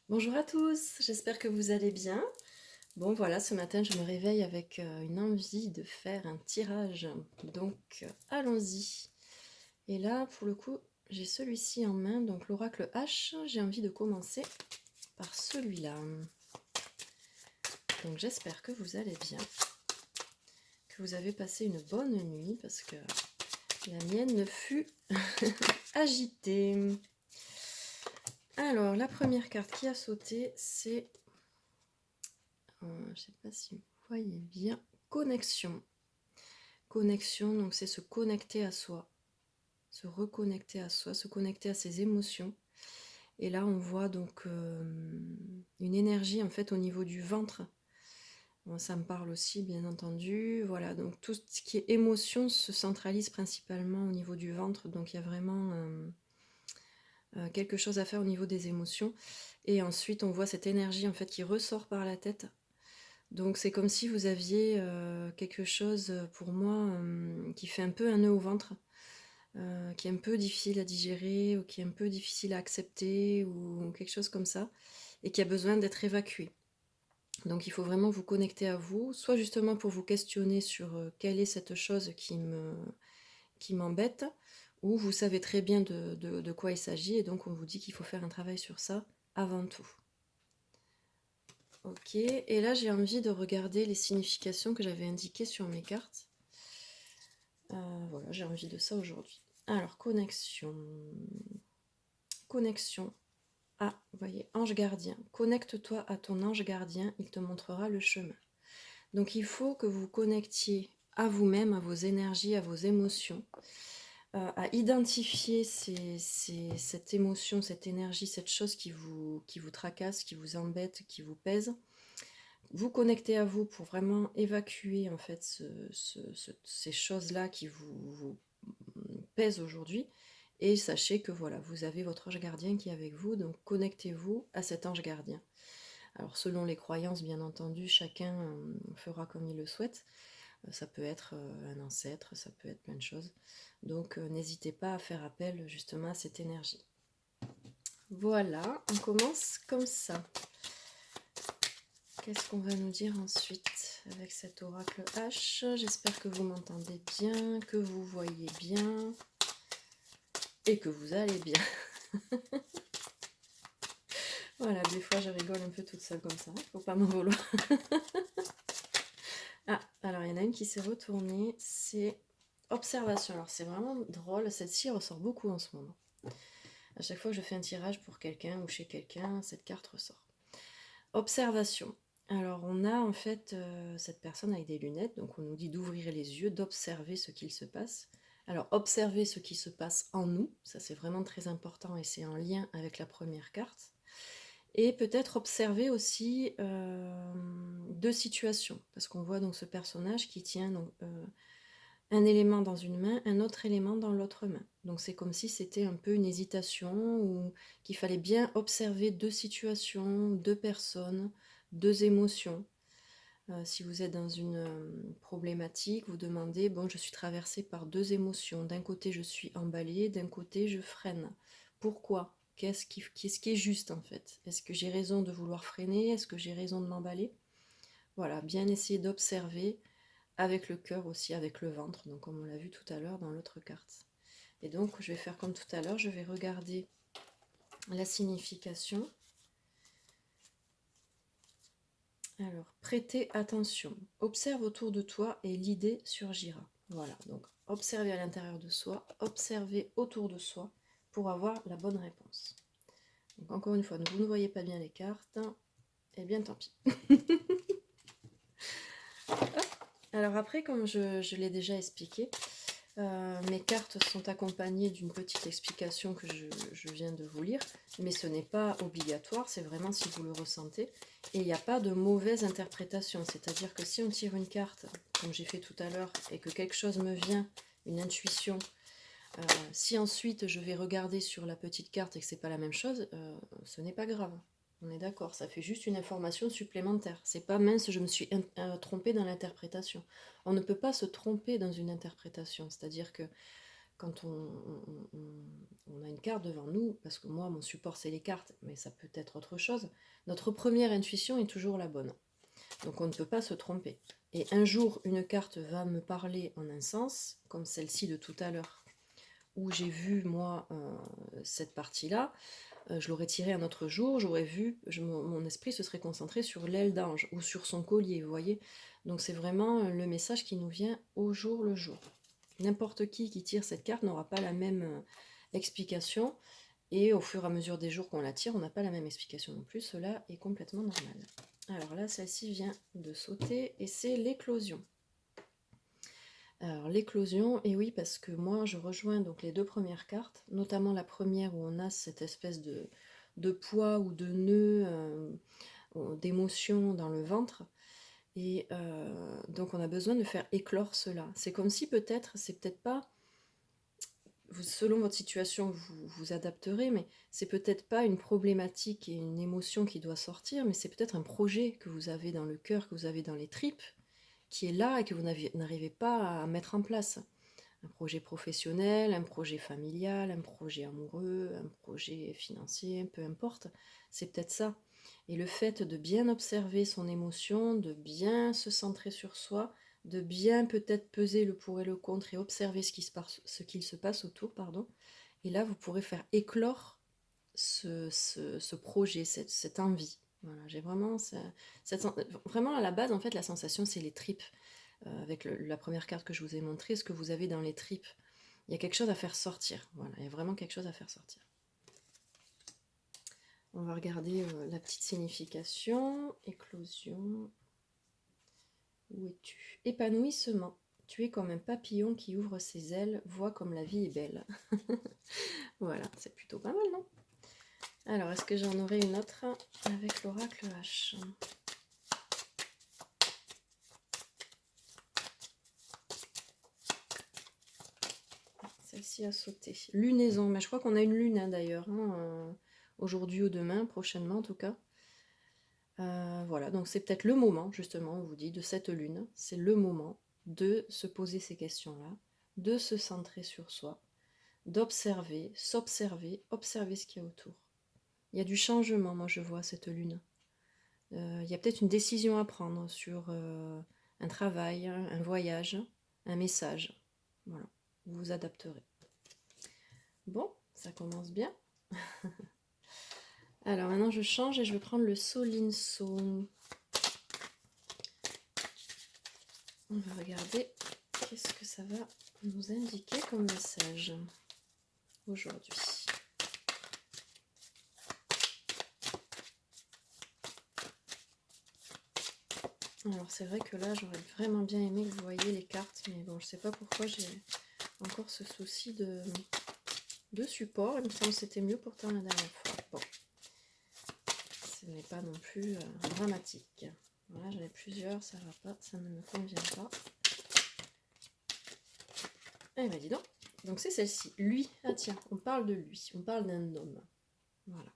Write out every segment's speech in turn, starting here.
Bonjour à tous, j'espère que vous allez bien. Bon voilà, ce matin je me réveille avec une envie de faire un tirage, donc allons-y. Et là, pour le coup, j'ai celui-ci en main, donc l'oracle H. J'ai envie de commencer par celui-là. Donc j'espère que vous allez bien, que vous avez passé une bonne nuit, parce que la mienne ne fut agitée. Alors, la première carte qui a sauté, c'est je ne sais pas si vous voyez bien, connexion. Connexion, donc c'est se connecter à soi, se reconnecter à soi, se connecter à ses émotions. Et là, on voit donc une énergie en fait au niveau du ventre. Bon, ça me parle aussi, bien entendu. Voilà, donc tout ce qui est émotion se centralise principalement au niveau du ventre. Donc il y a vraiment quelque chose à faire au niveau des émotions. Et ensuite, on voit cette énergie en fait qui ressort par la tête. Donc c'est comme si vous aviez quelque chose pour moi qui fait un peu un nœud au ventre, qui est un peu difficile à digérer ou qui est un peu difficile à accepter ou quelque chose comme ça et qui a besoin d'être évacué. Donc il faut vraiment vous connecter à vous, soit justement pour vous questionner sur quelle est cette chose qui m'embête, ou vous savez très bien de quoi il s'agit et donc on vous dit qu'il faut faire un travail sur ça avant tout. Ok, et là j'ai envie de regarder les significations que j'avais indiquées sur mes cartes. Voilà, j'ai envie de ça aujourd'hui. Alors, connexion. Connexion. Ah, vous voyez, ange gardien. Connecte-toi à ton ange gardien, il te montrera le chemin. Donc il faut que vous connectiez à vous-même, à vos énergies, à vos émotions, à identifier cette émotion, cette énergie, cette chose qui vous tracasse, qui vous embête, qui vous pèse. Vous connectez à vous pour vraiment évacuer en fait ces choses-là qui vous pèsent aujourd'hui. Et sachez que voilà, vous avez votre ange gardien qui est avec vous, donc connectez-vous à cet ange gardien. Alors selon les croyances, bien entendu, chacun fera comme il le souhaite. Ça peut être un ancêtre, ça peut être plein de choses. Donc n'hésitez pas à faire appel justement à cette énergie. Voilà, on commence comme ça. Qu'est-ce qu'on va nous dire ensuite avec cet oracle H? J'espère que vous m'entendez bien, que vous voyez bien et que vous allez bien. Voilà, des fois je rigole un peu toute seule comme ça, faut pas m'en vouloir. Ah, alors il y en a une qui s'est retournée, c'est observation. Alors c'est vraiment drôle, celle-ci ressort beaucoup en ce moment. À chaque fois que je fais un tirage pour quelqu'un ou chez quelqu'un, cette carte ressort. Observation. Alors on a en fait cette personne avec des lunettes, donc on nous dit d'ouvrir les yeux, d'observer ce qu'il se passe. Alors observer ce qui se passe en nous, ça c'est vraiment très important et c'est en lien avec la première carte. Et peut-être observer aussi deux situations, parce qu'on voit donc ce personnage qui tient donc, un élément dans une main, un autre élément dans l'autre main. Donc c'est comme si c'était un peu une hésitation ou qu'il fallait bien observer deux situations, deux personnes, deux émotions. Si vous êtes dans une problématique, vous demandez, bon, je suis traversée par deux émotions. D'un côté, je suis emballée, d'un côté, je freine. Pourquoi? Qu'est-ce qui est juste en fait? Est-ce que j'ai raison de vouloir freiner? Est-ce que j'ai raison de m'emballer? Voilà, bien essayer d'observer avec le cœur aussi, avec le ventre, donc comme on l'a vu tout à l'heure dans l'autre carte. Et donc je vais faire comme tout à l'heure, je vais regarder la signification. Alors, prêtez attention, observe autour de toi et l'idée surgira. Voilà, donc observez à l'intérieur de soi, observez autour de soi pour avoir la bonne réponse. Donc encore une fois, vous ne voyez pas bien les cartes, eh bien tant pis. Alors après, comme je l'ai déjà expliqué, mes cartes sont accompagnées d'une petite explication que je viens de vous lire, mais ce n'est pas obligatoire, c'est vraiment si vous le ressentez. Et il n'y a pas de mauvaise interprétation, c'est-à-dire que si on tire une carte, comme j'ai fait tout à l'heure, et que quelque chose me vient, une intuition, si ensuite je vais regarder sur la petite carte et que c'est pas la même chose, ce n'est pas grave. On est d'accord, ça fait juste une information supplémentaire. C'est pas mince, je me suis trompée dans l'interprétation. On ne peut pas se tromper dans une interprétation, c'est-à-dire que quand on a une carte devant nous, parce que moi, mon support, c'est les cartes, mais ça peut être autre chose, notre première intuition est toujours la bonne. Donc on ne peut pas se tromper. Et un jour, une carte va me parler en un sens, comme celle-ci de tout à l'heure, où j'ai vu, moi, cette partie-là, je l'aurais tiré un autre jour, j'aurais vu, mon esprit se serait concentré sur l'aile d'ange, ou sur son collier, vous voyez. Donc c'est vraiment le message qui nous vient au jour le jour. N'importe qui tire cette carte n'aura pas la même explication, et au fur et à mesure des jours qu'on la tire, on n'a pas la même explication non plus, cela est complètement normal. Alors là, celle-ci vient de sauter, et c'est l'éclosion. Alors l'éclosion, et oui, parce que moi je rejoins donc les deux premières cartes, notamment la première où on a cette espèce de poids ou de nœud d'émotion dans le ventre, et donc on a besoin de faire éclore cela. C'est comme si peut-être, c'est peut-être pas, selon votre situation vous vous adapterez, mais c'est peut-être pas une problématique et une émotion qui doit sortir, mais c'est peut-être un projet que vous avez dans le cœur, que vous avez dans les tripes, qui est là et que vous n'arrivez pas à mettre en place. Un projet professionnel, un projet familial, un projet amoureux, un projet financier, peu importe, c'est peut-être ça. Et le fait de bien observer son émotion, de bien se centrer sur soi, de bien peut-être peser le pour et le contre et observer ce qu'il se passe autour, pardon, et là vous pourrez faire éclore ce projet, cette envie. Voilà, j'ai vraiment vraiment à la base, en fait, la sensation, c'est les tripes. Avec la première carte que je vous ai montrée, ce que vous avez dans les tripes. Il y a quelque chose à faire sortir. Voilà, il y a vraiment quelque chose à faire sortir. On va regarder la petite signification. Éclosion. Où es-tu? Épanouissement. Tu es comme un papillon qui ouvre ses ailes, voit comme la vie est belle. Voilà, c'est plutôt pas mal, non? Alors, est-ce que j'en aurai une autre avec l'oracle H? Celle-ci a sauté. Lunaison, mais je crois qu'on a une lune hein, d'ailleurs, hein, aujourd'hui ou demain, prochainement en tout cas. Voilà, donc c'est peut-être le moment, justement, on vous dit, de cette lune, c'est le moment de se poser ces questions-là, de se centrer sur soi, d'observer, s'observer, observer ce qu'il y a autour. Il y a du changement, moi je vois cette lune. Il y a peut-être une décision à prendre sur un travail, un voyage, un message. Voilà, vous vous adapterez. Bon, ça commence bien. Alors maintenant je change et je vais prendre le Solinso. On va regarder qu'est-ce que ça va nous indiquer comme message aujourd'hui. Alors c'est vrai que là j'aurais vraiment bien aimé que vous voyiez les cartes, mais bon je sais pas pourquoi j'ai encore ce souci de support. Il me semble que c'était mieux pourtant la dernière fois. Bon, ce n'est pas non plus dramatique. Voilà, j'en ai plusieurs, ça va pas, ça ne me convient pas. Eh ben dis donc. Donc c'est celle-ci. Lui. Ah tiens, on parle de lui. On parle d'un homme. Voilà.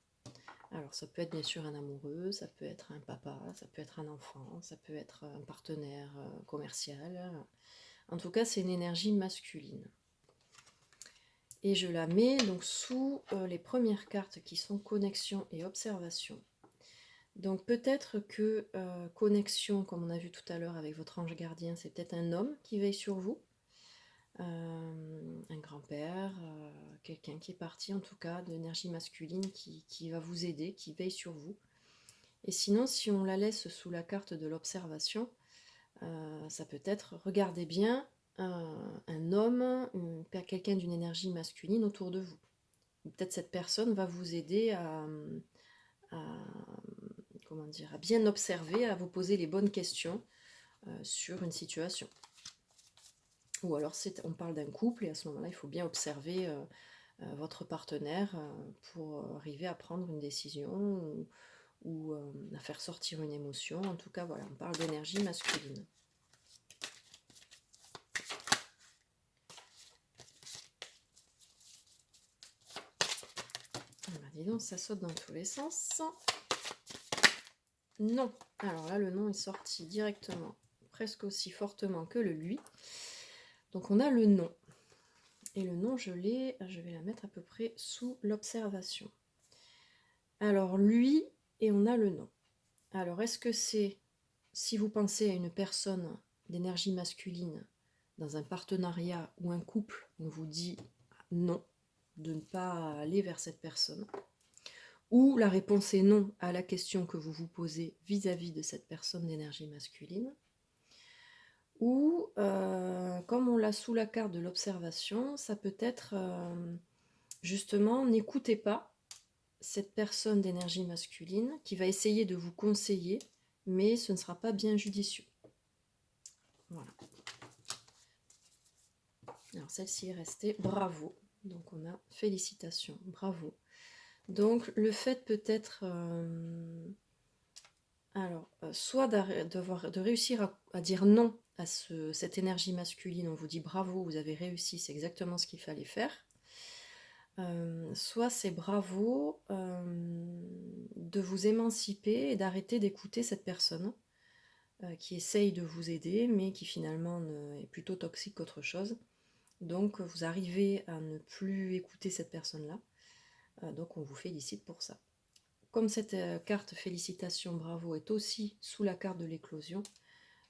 Alors ça peut être bien sûr un amoureux, ça peut être un papa, ça peut être un enfant, ça peut être un partenaire commercial. En tout cas, c'est une énergie masculine. Et je la mets donc sous les premières cartes qui sont connexion et observation. Donc peut-être que connexion, comme on a vu tout à l'heure avec votre ange gardien, c'est peut-être un homme qui veille sur vous. Un grand-père, quelqu'un qui est parti en tout cas d'énergie masculine qui va vous aider, qui veille sur vous. Et sinon, si on la laisse sous la carte de l'observation, ça peut être, regardez bien, un homme, quelqu'un d'une énergie masculine autour de vous. Peut-être cette personne va vous aider comment dire, à bien observer, à vous poser les bonnes questions sur une situation. Ou alors on parle d'un couple et à ce moment-là, il faut bien observer votre partenaire pour arriver à prendre une décision ou à faire sortir une émotion. En tout cas, voilà, on parle d'énergie masculine. Ah bah, dis donc, ça saute dans tous les sens. Non. Alors là, le nom est sorti directement, presque aussi fortement que le lui. Donc on a le non. Et le nom, je l'ai, je vais la mettre à peu près sous l'observation. Alors lui, et on a le nom. Alors est-ce que c'est, si vous pensez à une personne d'énergie masculine dans un partenariat ou un couple, on vous dit non, de ne pas aller vers cette personne, ou la réponse est non à la question que vous vous posez vis-à-vis de cette personne d'énergie masculine, ou comme on l'a sous la carte de l'observation, ça peut être justement n'écoutez pas cette personne d'énergie masculine qui va essayer de vous conseiller, mais ce ne sera pas bien judicieux. Voilà. Alors celle-ci est restée bravo. Donc on a félicitations, bravo. Donc le fait peut-être, soit de réussir à dire non à cette énergie masculine, on vous dit bravo, vous avez réussi, c'est exactement ce qu'il fallait faire. Soit c'est bravo de vous émanciper et d'arrêter d'écouter cette personne qui essaye de vous aider, mais qui finalement est plutôt toxique qu'autre chose. Donc vous arrivez à ne plus écouter cette personne-là. Donc on vous félicite pour ça. Comme cette carte félicitations, bravo est aussi sous la carte de l'éclosion,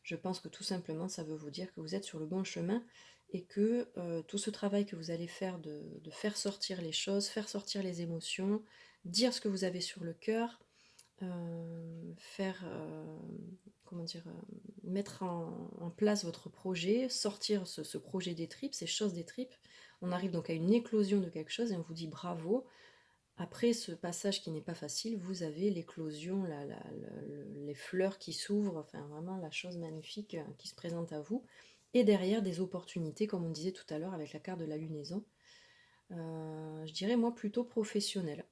je pense que tout simplement ça veut vous dire que vous êtes sur le bon chemin et que tout ce travail que vous allez faire de faire sortir les choses, faire sortir les émotions, dire ce que vous avez sur le cœur, mettre en place votre projet, sortir ce projet des tripes, ces choses des tripes. On arrive donc à une éclosion de quelque chose et on vous dit bravo. Après ce passage qui n'est pas facile, vous avez l'éclosion, les fleurs qui s'ouvrent, enfin vraiment la chose magnifique qui se présente à vous. Et derrière des opportunités, comme on disait tout à l'heure avec la carte de la lunaison, je dirais moi plutôt professionnelle.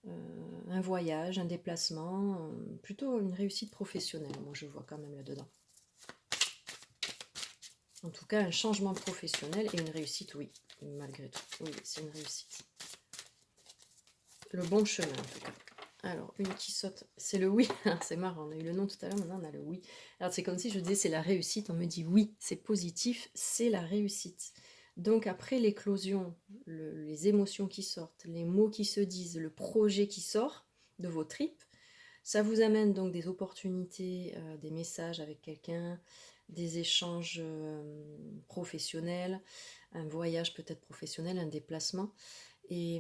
Un voyage, un déplacement, plutôt une réussite professionnelle, moi je vois quand même là-dedans. En tout cas, un changement professionnel et une réussite, oui, malgré tout. Oui, c'est une réussite. Le bon chemin, en tout cas. Alors, une qui saute, c'est le oui. C'est marrant, on a eu le non tout à l'heure, maintenant on a le oui. Alors, c'est comme si je disais c'est la réussite, on me dit oui, c'est positif, c'est la réussite. Donc, après l'éclosion, les émotions qui sortent, les mots qui se disent, le projet qui sort de vos tripes, ça vous amène donc des opportunités, des messages avec quelqu'un, des échanges professionnels, un voyage peut-être professionnel, un déplacement. Et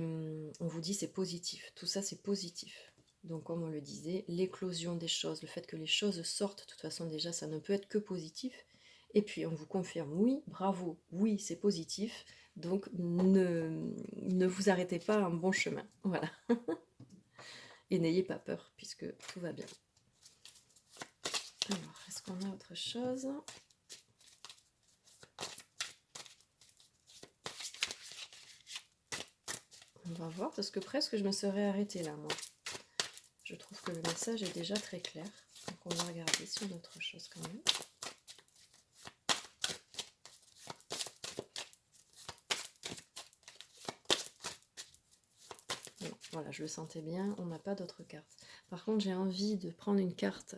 on vous dit c'est positif, tout ça c'est positif. Donc comme on le disait, l'éclosion des choses, le fait que les choses sortent, de toute façon déjà ça ne peut être que positif. Et puis on vous confirme oui, bravo, oui c'est positif, donc ne vous arrêtez pas à un bon chemin. Voilà. Et n'ayez pas peur puisque tout va bien. Alors, est-ce qu'on a autre chose ? On va voir parce que presque je me serais arrêtée là moi. Je trouve que le message est déjà très clair. Donc on va regarder si on a autre chose quand même. Bon, voilà, je le sentais bien, on n'a pas d'autres cartes. Par contre, j'ai envie de prendre une carte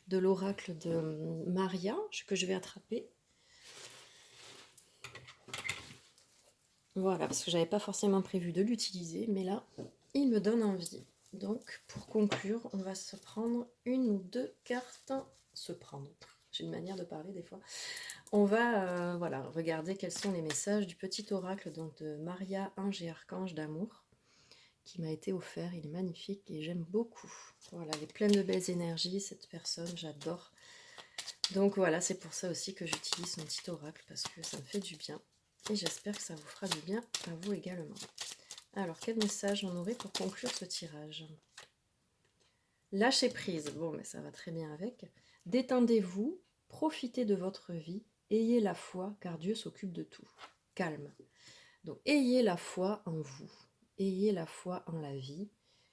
de l'oracle de Maria, que je vais attraper. Voilà, parce que j'avais pas forcément prévu de l'utiliser, mais là, il me donne envie. Donc, pour conclure, on va se prendre une ou deux cartes. Se prendre. J'ai une manière de parler des fois. On va regarder quels sont les messages du petit oracle donc, de Maria, ange et archange d'amour, qui m'a été offert. Il est magnifique et j'aime beaucoup. Voilà, elle est pleine de belles énergies, cette personne, j'adore. Donc voilà, c'est pour ça aussi que j'utilise son petit oracle, parce que ça me fait du bien. Et j'espère que ça vous fera du bien à vous également. Alors, quel message on aurait pour conclure ce tirage ? Lâchez prise, bon, mais ça va très bien avec. Détendez-vous, profitez de votre vie, ayez la foi, car Dieu s'occupe de tout. Calme. Donc, ayez la foi en vous, ayez la foi en la vie,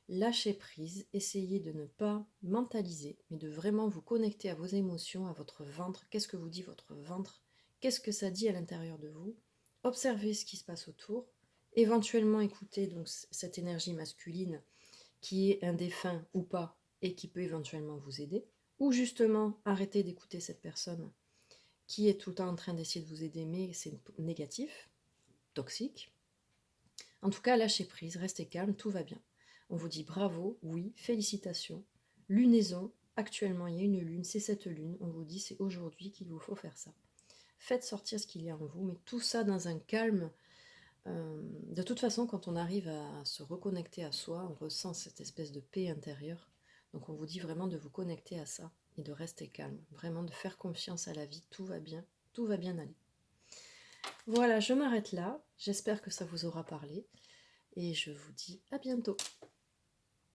lâchez prise, essayez de ne pas mentaliser, mais de vraiment vous connecter à vos émotions, à votre ventre. Qu'est-ce que vous dit votre ventre ? Qu'est-ce que ça dit à l'intérieur de vous ? Observez ce qui se passe autour, éventuellement écoutez donc cette énergie masculine qui est un défunt ou pas et qui peut éventuellement vous aider, ou justement arrêtez d'écouter cette personne qui est tout le temps en train d'essayer de vous aider mais c'est négatif. toxique. En tout cas, lâchez prise, restez calme, tout va bien. On vous dit bravo, oui, félicitations. Lunaison, actuellement il y a une lune, c'est cette lune, on vous dit c'est aujourd'hui qu'il vous faut faire ça. Faites sortir ce qu'il y a en vous, mais tout ça dans un calme. De toute façon, quand on arrive à se reconnecter à soi, on ressent cette espèce de paix intérieure. Donc on vous dit vraiment de vous connecter à ça et de rester calme, vraiment de faire confiance à la vie, tout va bien aller. Voilà, je m'arrête là, j'espère que ça vous aura parlé et je vous dis à bientôt.